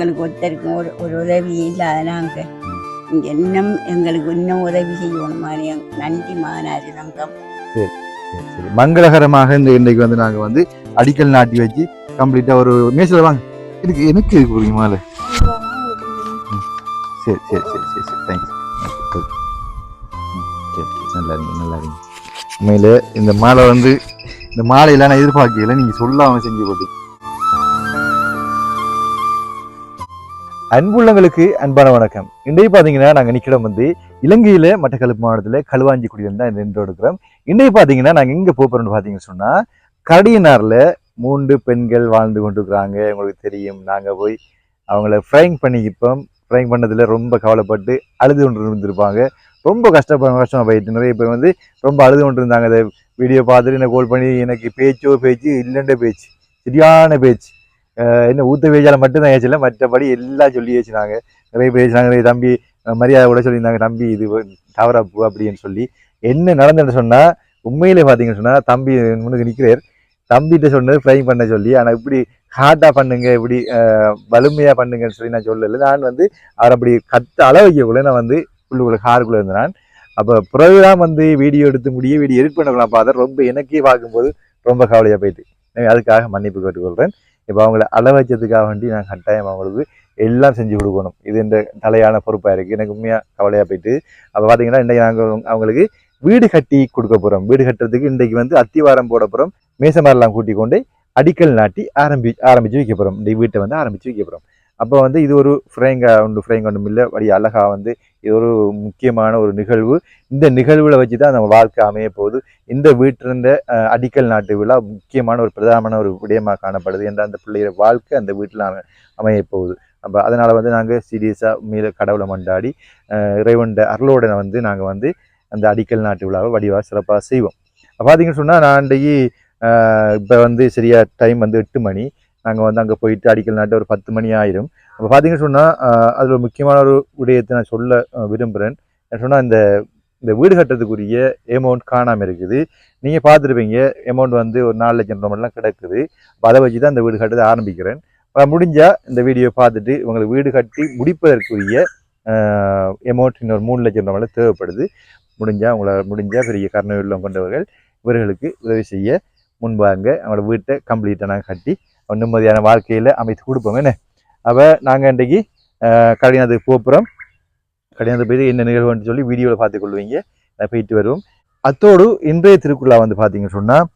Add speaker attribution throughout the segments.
Speaker 1: எங்களுக்கு ஒருத்தருக்கும் ஒரு உதவி இல்லாத நாங்கள் இன்னும் எங்களுக்கு இன்னும் உதவி செய்யணும் மாதிரி நன்றி மாநாடு சங்கம்.
Speaker 2: சரி சரி சரி மங்களகரமாக இன்றைக்கு வந்து நாங்கள் வந்து அடிக்கல் நாட்டி வச்சு கம்ப்ளீட்டாக ஒரு மேசில் வாங்க எனக்கு எனக்கு இருக்கு புரியுங்க மாலை. சரி சரி சரி சரி சரி தேங்க்யூ. சரி நல்லா இருங்க நல்லா இருங்க. உண்மையில் இந்த மாலை வந்து இந்த மாலையெல்லாம் நான் எதிர்பார்க்கல, நீங்கள் சொல்லாமல் செஞ்சு போட்டு. அன்புள்ளங்களுக்கு அன்பான வணக்கம். இன்றைக்கு பார்த்தீங்கன்னா நாங்கள் நிற்கிடம் வந்து இலங்கையில் மட்டக்களப்பு மாவட்டத்தில் களுவாஞ்சிக்குடியில் தான் நின்று எடுக்கிறோம். இன்றைக்கு பார்த்தீங்கன்னா நாங்கள் எங்கே போகிறோம்னு பார்த்தீங்கன்னு சொன்னால் கடியனாரில் 3 பெண்கள் வாழ்ந்து கொண்டிருக்கிறாங்க. உங்களுக்கு தெரியும், நாங்கள் போய் அவங்கள ஃப்ரைங் பண்ணிக்கிப்போம். ஃப்ரைங் பண்ணதில் ரொம்ப கவலைப்பட்டு அழுது கொண்டு இருந்திருப்பாங்க. ரொம்ப கஷ்டமாக போயிட்டு நிறைய பேர் வந்து ரொம்ப அழுது கொண்டு இருந்தாங்க. அதை வீடியோ பார்த்துட்டு என்ன கால் பண்ணி எனக்கு பேச்சு இல்லைன்ற பேச்சு, சரியான பேச்சு, என்ன ஊத்த பேச்சால் மட்டும்தான் ஏச்சல, மற்றபடி எல்லாம் சொல்லி ஏச்சினாங்க. நிறைய பேர் ஏச்சினாங்க. நிறைய தம்பி மரியாதை கூட சொல்லியிருந்தாங்க, தம்பி இது தவறப்பு அப்படின்னு சொல்லி. என்ன நடந்துன்னு சொன்னால் உண்மையிலே பார்த்தீங்கன்னு சொன்னால் தம்பி முன்னுக்கு நிற்கிறார். தம்பிகிட்ட சொன்னது ஃப்ரை பண்ண சொல்லி, ஆனால் இப்படி ஹார்ட்டாக பண்ணுங்க, இப்படி வலிமையாக பண்ணுங்கன்னு சொல்லி நான் சொல்லலை. நான் வந்து அவர் அப்படி அள வைக்கக்குள்ள நான் வந்து உள்ளுக்குள்ள காருக்குள்ளே இருந்தேன். அப்போ பிறகுதான் வந்து வீடியோ எடுத்து வீடியோ எடிட் பண்ணலாம் பார்த்தா ரொம்ப எனக்கே பார்க்கும்போது ரொம்ப கவலையாக போயிட்டு, அதுக்காக மன்னிப்பு கேட்டுக்கொள்கிறேன். இப்போ அவங்கள அள வச்சதுக்காக வேண்டி நான் கட்டாயம் அவங்களுக்கு எல்லாம் செஞ்சு கொடுக்கணும். இது இந்த தலையான பொறுப்பாக இருக்குது. எனக்கு உண்மையாக கவலையாக போயிட்டு. அப்போ பார்த்தீங்கன்னா இன்றைக்கு நாங்கள் அவங்களுக்கு வீடு கட்டி கொடுக்க போகிறோம். வீடு கட்டுறதுக்கு இன்றைக்கு வந்து அத்திவாரம் போட போகிறோம். மேசமாரெல்லாம் கூட்டி கொண்டு அடிக்கல் நாட்டி ஆரம்பித்து வைக்க போகிறோம். இந்த வீட்டை வந்து ஆரம்பித்து வைக்க போகிறோம். அப்போ வந்து இது ஒரு ஃப்ரைங்க ஒன்றும் இல்லை, வழி அழகாக வந்து இது ஒரு முக்கியமான ஒரு நிகழ்வு. இந்த நிகழ்வில் வச்சு தான் நம்ம வாழ்க்கை அமைய போகுது. இந்த வீட்டிலிருந்த அடிக்கல் நாட்டு விழா முக்கியமான ஒரு பிரதானமான ஒரு விடயமாக காணப்படுது. என்ற அந்த பிள்ளையோட வாழ்க்கை அந்த வீட்டில் அமைய போகுது. அப்போ அதனால் வந்து நாங்கள் சீரியஸாக மேலே கடவுளை மண்டாடி இறைவன் அருளோட வந்து நாங்கள் வந்து அந்த அடிக்கல் நாட்டு விழாவை வடிவாக சிறப்பாக செய்வோம். பார்த்தீங்கன்னு சொன்னால் நான் அன்றைக்கு இப்போ வந்து சரியாக டைம் வந்து 8 மணி. நாங்கள் வந்து அங்கே போயிட்டு அடிக்கல் நாட்டு ஒரு 10 மணி ஆயிரும். அப்போ பார்த்தீங்கன்னு சொன்னால் அதில் ஒரு முக்கியமான ஒரு விடயத்தை நான் சொல்ல விரும்புகிறேன். சொன்னால் இந்த வீடு கட்டுறதுக்குரிய அமௌண்ட் காணாமல் இருக்குது. நீங்கள் பார்த்துருப்பீங்க, அமௌண்ட் வந்து ஒரு 4 லட்சம் ரூபாய்லாம் கிடக்குது. அப்போ அதை வச்சு தான் இந்த வீடு கட்டுறதை ஆரம்பிக்கிறேன். முடிஞ்சால் இந்த வீடியோ பார்த்துட்டு உங்களுக்கு வீடு கட்டி முடிப்பதற்குரிய அமௌண்ட் இன்னொரு 3 லட்சம் ரூபாய் தேவைப்படுது. முடிஞ்சால் பெரிய கருணை உள்ளம் கொண்டவர்கள் இவர்களுக்கு உதவி செய்ய முன்பாங்க. அவங்களோட வீட்டை கம்ப்ளீட்டாக நாங்கள் கட்டி நிம்மதியான வாழ்க்கையில் அமைத்து கொடுப்போம். என்ன அப்போ நாங்கள் இன்றைக்கு கல்யாணத்துக்கு போகிறோம். கல்யாணத்துக்கு போய் என்ன நிகழ்வுன்னு சொல்லி வீடியோவில் பார்த்துக்கொள்வீங்க. போயிட்டு வருவோம். அத்தோடு இன்றைய திருக்குறளா வந்து பார்த்தீங்கன்னு சொன்னால்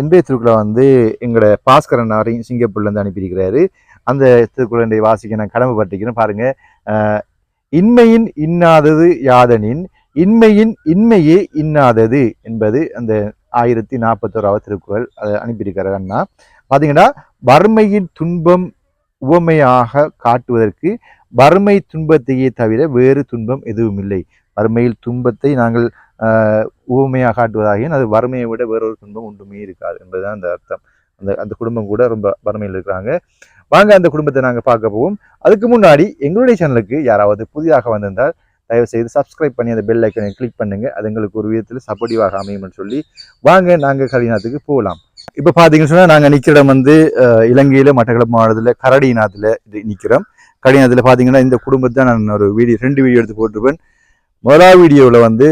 Speaker 2: இன்றைய திருக்குறளா வந்து எங்களோட பாஸ்கரன் அவரையும் சிங்கப்பூர்லேருந்து அனுப்பியிருக்கிறாரு. அந்த திருக்குறளை வாசிக்க நான் கடமைப்பட்டிருக்கிறேன். பாருங்கள், இன்மையின் இன்னாதது யாதனின் இன்மையின் இன்மையே இன்னாதது என்பது அந்த 1041வது திருக்குறள். அதை அனுப்பியிருக்கிறார் அண்ணா. பார்த்தீங்கன்னா, வறுமையின் துன்பம் உவமையாக காட்டுவதற்கு வறுமை துன்பத்தையே தவிர வேறு துன்பம் எதுவும் இல்லை. வறுமையில் துன்பத்தை நாங்கள் உவமையாக காட்டுவதாகியும் அது வறுமையை விட வேறொரு துன்பம் ஒன்றுமே இருக்காது என்பதுதான் அந்த அர்த்தம். அந்த குடும்பம் கூட ரொம்ப வறுமையில் இருக்கிறாங்க. வாங்க அந்த குடும்பத்தை நாங்கள் பார்க்க போவோம். அதுக்கு முன்னாடி எங்களுடைய சேனலுக்கு யாராவது புதிதாக வந்திருந்தால் தயவு செய்து சப்ஸ்கிரைப் பண்ணி அந்த பெல் ஐக்கனை கிளிக் பண்ணுங்க. அது எங்களுக்கு ஒரு விதத்தில் சப்போர்ட்டிவாக அமையும்னு சொல்லி வாங்க நாங்கள் கலிநாத்துக்கு போகலாம். இப்போ பார்த்தீங்கன்னு சொன்னால் நாங்கள் நிற்கிற இடம் வந்து இலங்கையில் மட்டக்களப்பு மாவட்டத்தில் கரடிநாத்தில் நிற்கிறோம். கரடிநாத்தில் பார்த்தீங்கன்னா இந்த குடும்பத்தை நான் ஒரு 2 வீடியோ எடுத்து போட்டிருப்பேன். முதலாவது வீடியோவில் வந்து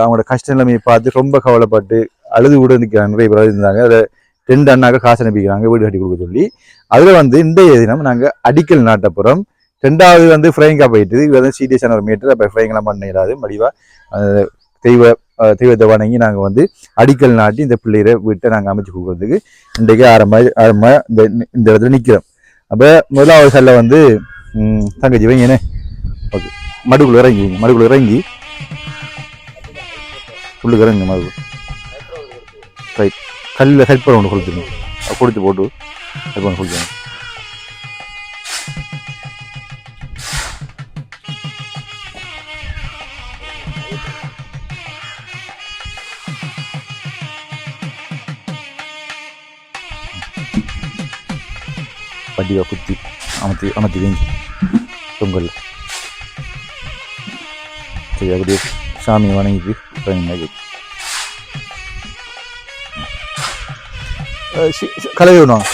Speaker 2: அவங்களோட கஷ்ட நிலைமையை பார்த்து ரொம்ப கவலைப்பட்டு அழுது கூட நிற்கிறாங்க. நிறைய பேர் இருந்தாங்க. அதில் 2 அண்ணாக்க காசு அனுப்பிக்கிறாங்க வீடு கட்டி கொடுக்க சொல்லி. அதில் வந்து இந்த தினம் நாங்கள் அடிக்கல் நாட்டப்புறம் 2வது வந்து ஃப்ரைங்காக போயிட்டு இது வந்து சீரியஸான ஒரு மீட்டர். அப்போ ஃப்ரைங்கெல்லாம் பண்ண இல்லாது மடிவாக தெய்வத்தை வணங்கி நாங்கள் வந்து அடிக்கல் நாட்டி இந்த பிள்ளைகளை வீட்டை நாங்கள் அமைச்சு கொடுக்குறதுக்கு இன்றைக்கு ஆரம்பமாக இந்த இடத்துல நிற்கிறோம். அப்போ முதலாவது செல்ல வந்து தங்கச்சி வைங்கண்ணே. ஓகே, மடுக்குள்ள இறங்கி உள்ளுக்கு இறங்குங்க. மடுக்கு ரைட், கல்லில் ஹெல்ப்பர் ஒன்று கொடுத்துருங்க, கொடுத்து போட்டு ஹெல்ப் ஒன்று கொடுத்துருங்க. வண்டியை குத்தி அமர்த்தி வைங்க பொங்கல். சரி, அப்படியே சாமியை வணங்கிட்டு கலவை வேணும்.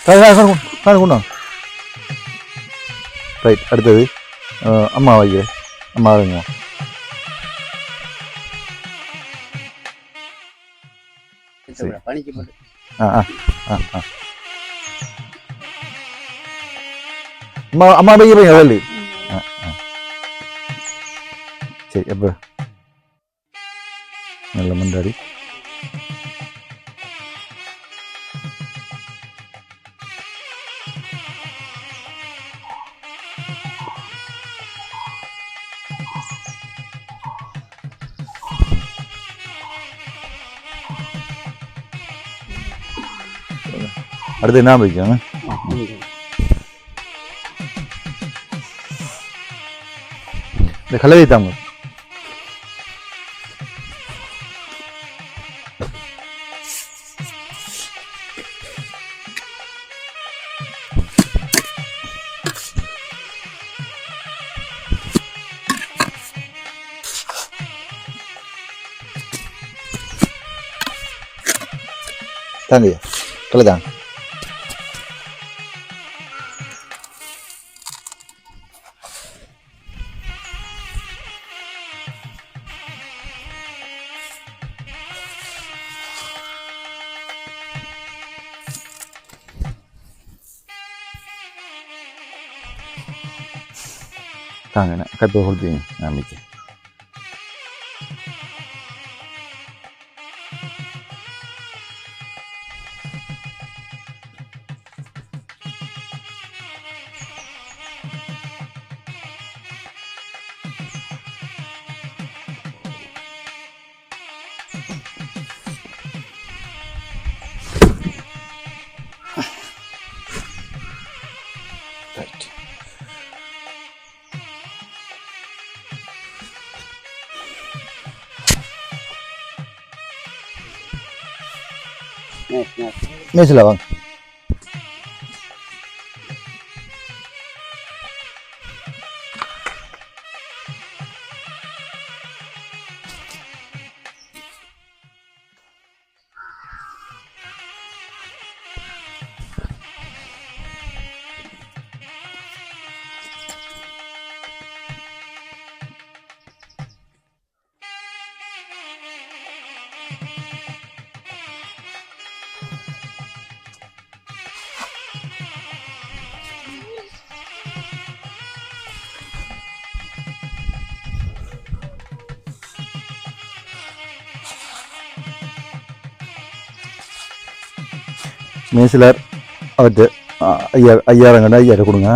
Speaker 2: கொண்டா ரைட். அடுத்தது அம்மா வைக்கிறேன். அம்மா வைங்க. ஆ ஆ ஆ ஆ அம்மா அம்மா வைக்கிறீங்க வேலு. ஆ ஆ சரி. அப்போ நல்ல மண்டாடி. அடுத்து என்ன வைக்கணும்? இந்த கலவை தாங்க. தாங்க கலை தாங்க. தாங்க கப்பை கொடுத்தீங்க நம்பிக்கை. ரைட். மேய்ச்சல வாங்க. மேய்ச்சலர் அவர்கிட்ட 5000 கண்டா 5000 கொடுங்க.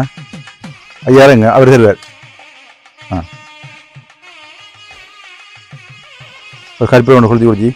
Speaker 2: 5000ங்க அவர் தருவார். ஆ ஒரு கருப்பில் ஒன்று கொளுத்தி கொடுச்சி.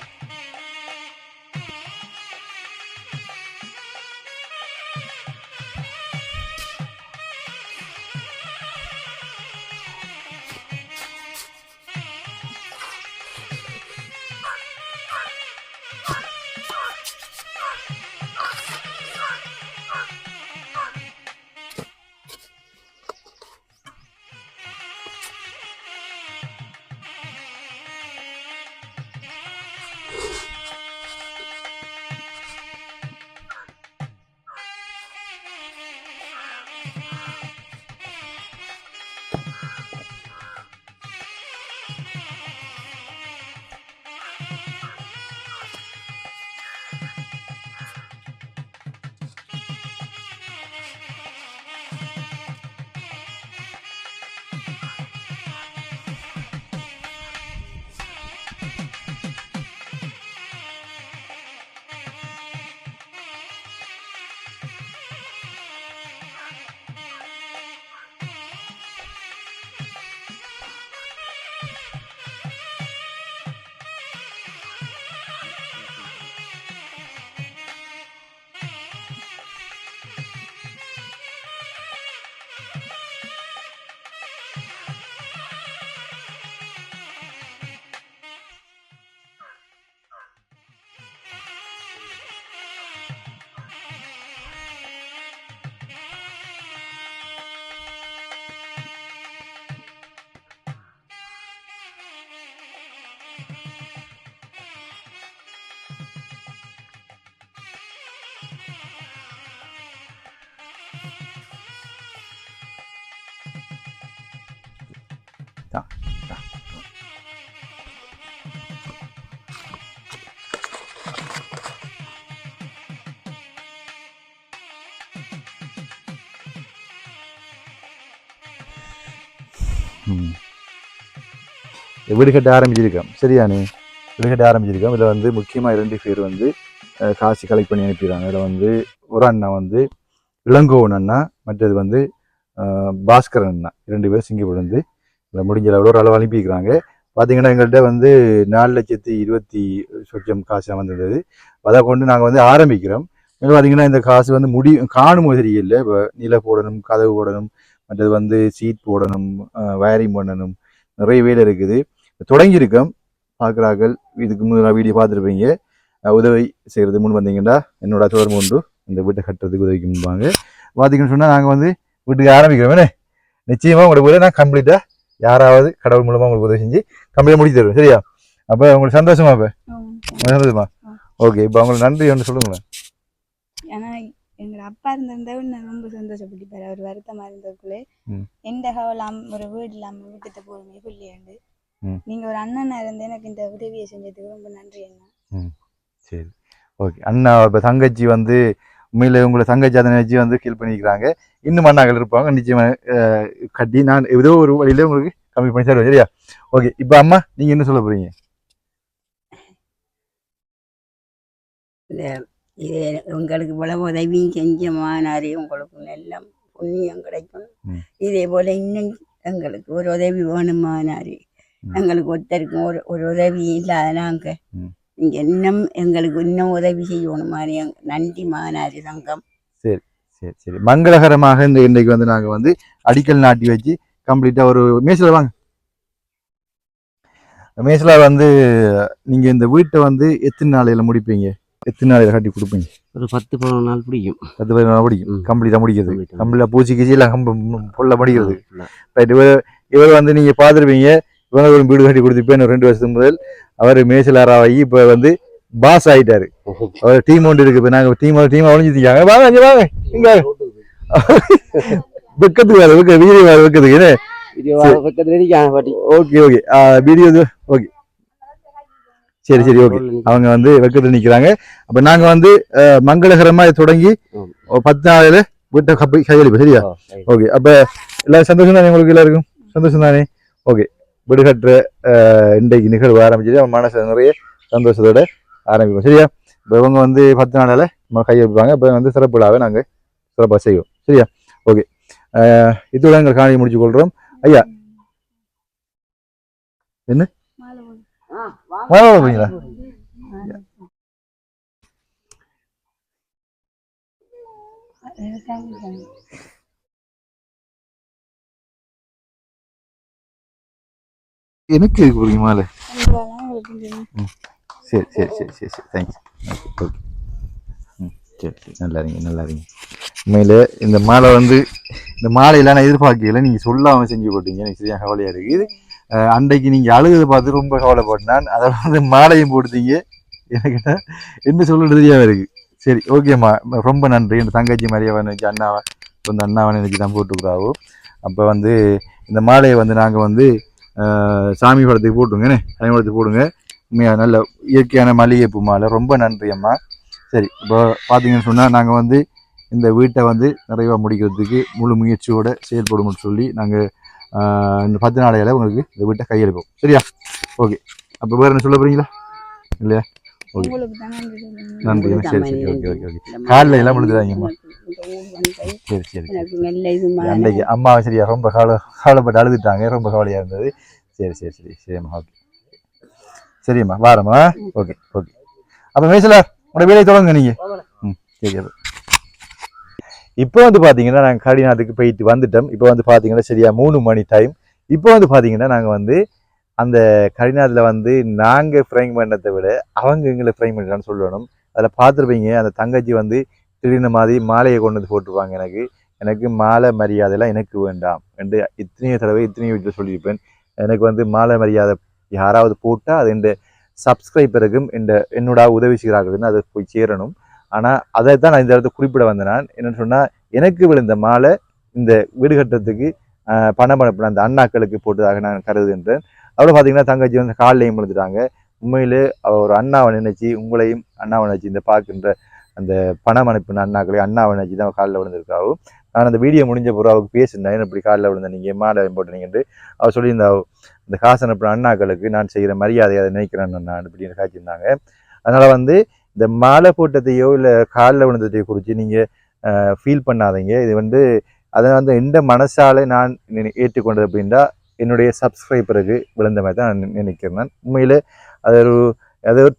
Speaker 2: வீடு கட்ட ஆரம்பிச்சிருக்கோம். சரியானே, வீடு கட்ட ஆரம்பிச்சிருக்கோம். இதில் வந்து முக்கியமாக 2 பேர் வந்து காசு கலெக்ட் பண்ணி அனுப்பிடுறாங்க. இதில் வந்து ஒரு அண்ணா வந்து இளங்கோவன் அண்ணா, மற்றது வந்து பாஸ்கரன் அண்ணா, 2 பேர் சிங்கப்பூர்லேருந்து இதில் முடிஞ்ச அளவில் ஒரு அளவு அனுப்பிக்கிறாங்க. பார்த்தீங்கன்னா எங்கள்கிட்ட வந்து 4,20,000 காசு வந்தது. அதை கொண்டு நாங்கள் வந்து ஆரம்பிக்கிறோம். பார்த்தீங்கன்னா இந்த காசு வந்து காணும் மாதிரி இல்லை. இப்போ நில போடணும், கதவு போடணும், மற்றது வந்து சீட் போடணும், வயரிங் பண்ணணும், நிறைய வேலை இருக்குது. தொடங்கியிருக்கோம். பார்க்குறார்கள், இதுக்கு முதல்ல வீடியோ பார்த்துருப்பீங்க. உதவி செய்கிறது முன் வந்தீங்கன்னா என்னோட தொடர்பு கொண்டு இந்த வீட்டை கட்டுறதுக்கு உதவிக்கு முன்பாங்க. பார்த்தீங்கன்னு சொன்னால் நாங்கள் வந்து வீட்டுக்கு ஆரம்பிக்கிறோமே, நிச்சயமாக உங்களோட வீடை நான் கம்ப்ளீட்டாக யாராவது கடவுள் மூலமாக உங்களுக்கு உதவி செஞ்சு கம்ப்ளீட்டாக முடிச்சு தருவேன். சரியா? அப்போ உங்களுக்கு சந்தோஷமா? இப்போ சந்தோஷமா? ஓகே. இப்போ அவங்களுக்கு நன்றி ஒன்று சொல்லுங்களேன்.
Speaker 3: ஏன்னா எங்கள் அப்பா இருந்திருந்தா நான் ரொம்ப சந்தோஷப்பட்டுப்பாரு. அவர் வருத்தமாக இருந்ததுக்குள்ளே எந்த கவலாம் ஒரு வீடு இல்லாமல் விட்டுட்டு போகிறோமே சொல்லியாண்டு நீங்கள் ஒரு அண்ணனா இருந்து எனக்கு இந்த உதவியை செஞ்சதுக்கு ரொம்ப நன்றி அண்ணா.
Speaker 2: சரி, ஓகே. அண்ணா இப்போ தங்கச்சி வந்து உண்மையில் உங்களை தங்கச்சி அதை நினச்சி வந்து ஃபீல் பண்ணிக்கிறாங்க. இன்னும் அண்ணாக்கள் இருப்பாங்க, நிச்சயமாக கட்டி நான் ஏதோ ஒரு வழியில உங்களுக்கு கம்மி பண்ணி தருவேன். சரியா? ஓகே. இப்போ அம்மா நீங்கள் என்ன சொல்ல போகிறீங்க?
Speaker 1: இது உங்களுக்கு இவ்வளவு உதவியும் செஞ்ச மானாரே உங்களுக்கு நல்ல புண்ணியம் கிடைக்கும். இதே போல இன்னும் எங்களுக்கு ஒரு உதவி வேணும் மானாரே. எங்களுக்கு ஒருத்தருக்கும் ஒரு உதவி இல்லாத நாங்கள் நீங்க இன்னும் எங்களுக்கு இன்னும் உதவி செய்யணும் மாதிரி நன்றி மானாரி சங்கம்.
Speaker 2: சரி சரி சரி. மங்களகரமாக இந்த இன்றைக்கு வந்து நாங்கள் வந்து அடிக்கல் நாட்டி வச்சு கம்ப்ளீட்டாக ஒரு மேசில் வாங்க. மேசில் வந்து நீங்கள் இந்த வீட்டை வந்து எத்தனை நாளையில் முடிப்பீங்க? எத்தனை நாளையில் கட்டி கொடுப்பீங்க?
Speaker 4: ஒரு 10-15 நாள் பிடிக்கும்.
Speaker 2: 10-15 நாள் பிடிக்கும் கம்ப்ளீட்டாக முடிக்கிறது. கம்ப்ளீட்டாக பூச்சி கீச்சி எல்லாம் ஃபுல்லாக முடிக்கிறது. ரைட். இவர் வந்து நீங்கள் பார்த்துருப்பீங்க, இவங்க ஒரு வீடு கட்டி கொடுத்துப்பேன் 2 வருஷத்துக்கு முதல் அவர் மேசிலாராகி இப்போ வந்து பாஸ் ஆகிட்டாரு. அவர் டீம் ஒன்று இருக்கு. இப்போ நாங்கள் டீம் ஒழிஞ்சிருக்காங்க. வாங்க அங்கே வாங்க, இங்கே வெக்கத்துக்கு வேறு வீடியோ வேறு வெக்கத்துக்கு என்ன. ஓகே ஓகே வீடியோ ஓகே சரி சரி ஓகே. அவங்க வந்து வெக்கத்தில் நிற்கிறாங்க. அப்போ நாங்கள் வந்து மங்களகரமாக தொடங்கி 10 நாளில் வீட்டை கையளிப்போம். சரியா? ஓகே. அப்போ எல்லாரும் சந்தோஷம் தானே? உங்களுக்கு எல்லாருக்கும் சந்தோஷம் தானே? ஓகே. வீடு கட்டுற இன்றைக்கு நிகழ்வு ஆரம்பிச்சது அவன் மனசு நிறைய சந்தோஷத்தோட ஆரம்பிப்போம். சரியா? இப்போ இவங்க வந்து 10 நாளால் நம்ம கையெழுப்பாங்க. இப்போ வந்து சிறப்பு விழாவை நாங்கள் சிறப்பாக செய்வோம். சரியா? ஓகே. இதோட எங்கள் காணியை முடிச்சு கொள்கிறோம். ஐயா என்ன போறீங்களா? எனக்கு இருக்கு போறீங்க மாலை. சரி சரி சரி சரி சரி தேங்க்ஸ். ஓகே சரி சரி நல்லா இருங்க நல்லா இருங்க. உண்மையில் இந்த மாலை வந்து இந்த மாலையெல்லாம் நான் எதிர்பார்க்கல. நீங்கள் சொல்லாமல் செஞ்சு போட்டீங்க. எனக்கு சரியாக கவலையாக இருக்குது. அன்றைக்கு நீங்கள் அழுகதை பார்த்து ரொம்ப கவலைப்பட்டேன். அதை வந்து மாலையும் போடுத்தீங்க. எனக்கு என்ன சொல்ல தெரியாமல் இருக்குது. சரி ஓகேம்மா, ரொம்ப நன்றி. என் தங்கச்சி மாதிரியாவை நினச்சி அண்ணாவை இந்த அண்ணாவை நினச்சி தான் போட்டுக்கிறாவோ. அப்போ வந்து இந்த மாலையை வந்து நாங்கள் வந்து சாமி படத்துக்கு போட்டுங்கண்ணே, சாமி படத்துக்கு போடுங்க. உண்மையாக நல்ல இயற்கையான மல்லிகைப்பூ மாலை. ரொம்ப நன்றி அம்மா. சரி, இப்போ பார்த்தீங்கன்னு சொன்னால் நாங்கள் வந்து இந்த வீட்டை வந்து நிறைவாக முடிக்கிறதுக்கு முழு முயற்சியோடு செயல்படும்னு சொல்லி நாங்கள் இந்த 10 நாளையில் உங்களுக்கு இந்த வீட்டை கையெழுப்போம். சரியா? ஓகே. அப்போ வேறு என்ன சொல்ல போகிறீங்களா? இல்லையா? ஓகே நன்றி. சரி சரி ஓகே ஓகே ஓகே. காலில் எல்லாம் விழுந்துடாங்கம்மா. சரி சரி. அன்றைக்கு அம்மா சரியா ரொம்ப கவலைப்பட்டு அழுதுட்டாங்க. ரொம்ப கவலையாக இருந்தது. சரி சரி சரி சரிம்மா. ஓகே சரிம்மா வாரம்மா. Okay okay. அப்போ மேசில உங்களோட வேலையை தொடங்க நீங்கள். சரி. அது இப்போ வந்து பார்த்தீங்கன்னா நாங்கள் கடிநாட்டுக்கு போயிட்டு வந்துட்டோம். இப்போ வந்து பார்த்தீங்கன்னா சரியா 3 மணி டைம். இப்போ வந்து பார்த்தீங்கன்னா நாங்கள் வந்து அந்த கடிநாட்டில் வந்து நாங்கள் ஃப்ரைங் பண்ணதை விட அவங்க எங்களை ஃப்ரைங் பண்ணிட்டான்னு சொல்லணும். அதில் பார்த்துருப்பீங்க, அந்த தங்கச்சி வந்து திடீர்னு மாதிரி மாலையை கொண்டு வந்து போட்டுருவாங்க. எனக்கு மாலை மரியாதைலாம் எனக்கு வேண்டாம் என்று இத்தனையோ தடவை இத்தனையோ வீட்டில் சொல்லியிருப்பேன். எனக்கு வந்து மாலை மரியாதை யாராவது போட்டால் அது இந்த சப்ஸ்கிரைபருக்கும் என்னோட உதவி செய்கிறார்கள்னு அது போய் சேரணும். ஆனால் அதை தான் நான் இந்த இடத்துல குறிப்பிட வந்தேன். நான் என்னென்னு சொன்னால், எனக்கு விழுந்த மாலை இந்த வீடு கட்டுறதுக்கு பணம் அனுப்பின அந்த அண்ணாக்களுக்கு போட்டதாக நான் கருதுகின்றேன். அவ்வளோ பார்த்தீங்கன்னா தங்கச்சி வந்து காலையும் விழுந்துட்டாங்க. உண்மையிலே ஒரு அண்ணாவை நினைச்சு, உங்களையும் அண்ணாவை நினைச்சு இந்த பார்க்கின்ற அந்த பணம் அனுப்பின அண்ணாக்களையும் அண்ணாவை நினைச்சு தான் காலில் விழுந்திருக்காவும். நான் அந்த வீடியோ முடிஞ்ச பிறகு அவருக்கு பேசியிருந்தேன், இப்படி காலில் விழுந்த நீங்கள் மாலை போட்டுனீங்கன்ட்டு அவர் சொல்லியிருந்தா இந்த காசன் அப்புறம் அண்ணாக்களுக்கு நான் செய்கிற மரியாதையை அதை நினைக்கிறேன் நான் இப்படின்னு காய்ச்சிருந்தாங்க. அதனால் வந்து இந்த மாலை போட்டதையோ இல்லை காலில் விழுந்ததையோ குறித்து நீங்கள் ஃபீல் பண்ணாதீங்க. இது வந்து அதை வந்து எந்த மனசாலே நான் ஏற்றுக்கொண்டது அப்படின்னா என்னுடைய சப்ஸ்கிரைபருக்கு விழுந்த மாதிரி தான் நான் நினைக்கிறேன். உண்மையில் அது ஒரு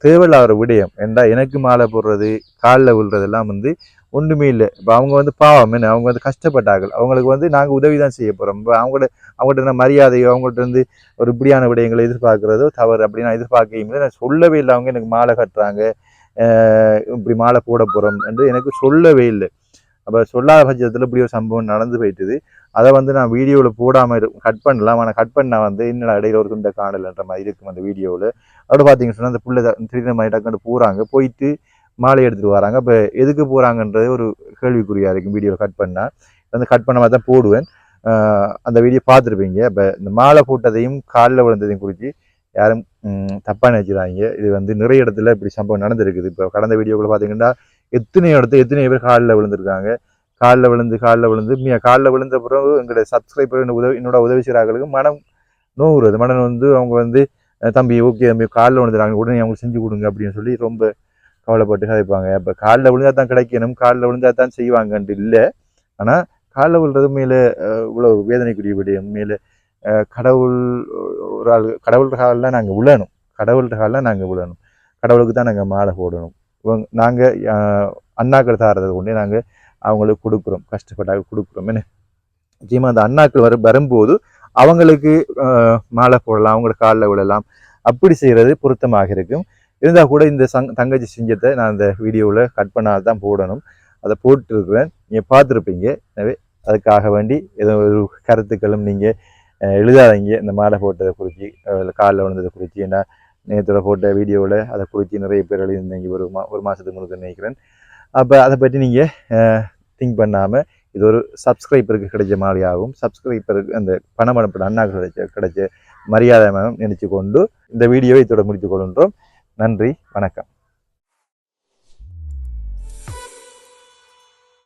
Speaker 2: தேவையில்லாத ஒரு விடயம். ஏன்டா எனக்கு மாலை போடுறது காலில் விழுறதெல்லாம் வந்து ஒன்றுமே இல்லை. இப்போ அவங்க வந்து பாவம் என்ன, அவங்க வந்து கஷ்டப்பட்டார்கள், அவங்களுக்கு வந்து நாங்கள் உதவி தான் செய்ய போகிறோம். இப்போ அவங்கள்ட்ட மரியாதையோ அவங்கள்ட்ட வந்து ஒரு இப்படியான விடயங்களை எதிர்பார்க்குறதோ தவறு அப்படின்னு நான் எதிர்பார்க்கையும் நான் சொல்லவே இல்லை. அவங்க எனக்கு மாலை கட்டுறாங்க, இப்படி மாலை போட போகிறோம் என்று எனக்கு சொல்லவே இல்லை. அப்போ சொல்லாத பட்சத்தில் இப்படி ஒரு சம்பவம் நடந்து போயிட்டுது. அதை வந்து நான் வீடியோவில் போடாமல் கட் பண்ணலாம். ஆனால் கட் பண்ணால் வந்து இன்னும் இடையில ஒரு துண்டை காணலைன்ற மாதிரி இருக்கும் அந்த வீடியோவில். அதோட பார்த்தீங்கன்னு சொன்னால் அந்த பிள்ளை திடீர்னு மாதிரி டக்குன்னு போகிறாங்க, போயிட்டு மாலை எடுத்துகிட்டு வராங்க. அப்போ எதுக்கு போகிறாங்கன்றது ஒரு கேள்விக்குறியாக இருக்கும் வீடியோவில் கட் பண்ணால். வந்து கட் பண்ண மாதிரி தான் போடுவேன். அந்த வீடியோ பார்த்துருப்பீங்க. இப்போ இந்த மாலை போட்டதையும் காலில் விழுந்ததையும் குறித்து யாரும் தப்பாக நினைச்சிடாங்க. இது வந்து நிறைய இடத்துல இப்படி சம்பவம் நடந்திருக்குது. இப்போ கடந்த வீடியோக்குள்ள பார்த்தீங்கன்னா எத்தனை பேர் காலில் விழுந்திருக்காங்க. காலில் விழுந்து காலில் விழுந்த பிறகு எங்களுடைய சப்ஸ்கிரைபர் என்னோட உதவி செய்கிறார்களுக்கு மனம் நோவுறது. மனம் வந்து அவங்க வந்து தம்பி ஓகே தம்பி காலில் விழுந்துறாங்க, உடனே அவங்களுக்கு செஞ்சு கொடுங்க அப்படின்னு சொல்லி ரொம்ப கவலைப்பட்டு கதைப்பாங்க. இப்போ காலில் விழுந்தா தான் கிடைக்கணும், காலில் விழுந்தா தான் செய்வாங்கன்ட்டு இல்லை. ஆனால் காலில் விழுறது மேலே இவ்வளோ வேதனைக்குரிய விடயம். மேலே கடவுள் ஒரு ஆள் கடவுள்கிற காலில் நாங்கள் விழணும், கடவுளுக்கு தான் நாங்கள் மாலை போடணும். நாங்கள் அண்ணாக்கள் தாரதை கொண்டே நாங்கள் அவங்களுக்கு கொடுக்குறோம், கஷ்டப்பட்டாக கொடுக்குறோம். என்ன நிச்சயமாக அந்த அண்ணாக்கள் வரும்போது அவங்களுக்கு மாலை போடலாம், அவங்களுக்கு காலில் விடலாம், அப்படி செய்கிறது பொருத்தமாக இருக்கும். இருந்தால் கூட இந்த தங்கச்சி செஞ்சத்தை நான் அந்த வீடியோவில் கட் பண்ணால் தான் போடணும். அதை போட்டுருக்குறேன், நீங்கள் பார்த்துருப்பீங்க. எனவே அதுக்காக வேண்டி ஏதோ ஒரு கருத்துக்களும் நீங்கள் எழுதாதீங்க. இந்த மாலை போட்டதை குறித்து, காலில் விழுந்ததை குறித்து. ஏன்னா நேற்றோட போட்ட வீடியோவில் அதை குறித்து நிறைய பேர் எழுதியிருந்தீங்க ஒரு மாதத்துக்கு முழுக்க நினைக்கிறேன். அப்போ அதை பற்றி நீங்கள் திங்க் பண்ணாமல் இது ஒரு சப்ஸ்கிரைபருக்கு கிடைச்ச மாதிரியாகவும், சப்ஸ்கிரைபருக்கு அந்த பணம் அனுப்பின அண்ணாக்கு கிடைச்ச மரியாதை நினைச்சு கொண்டு இந்த வீடியோவை இதோட முடித்துக் கொள்கின்றோம். நன்றி, வணக்கம்.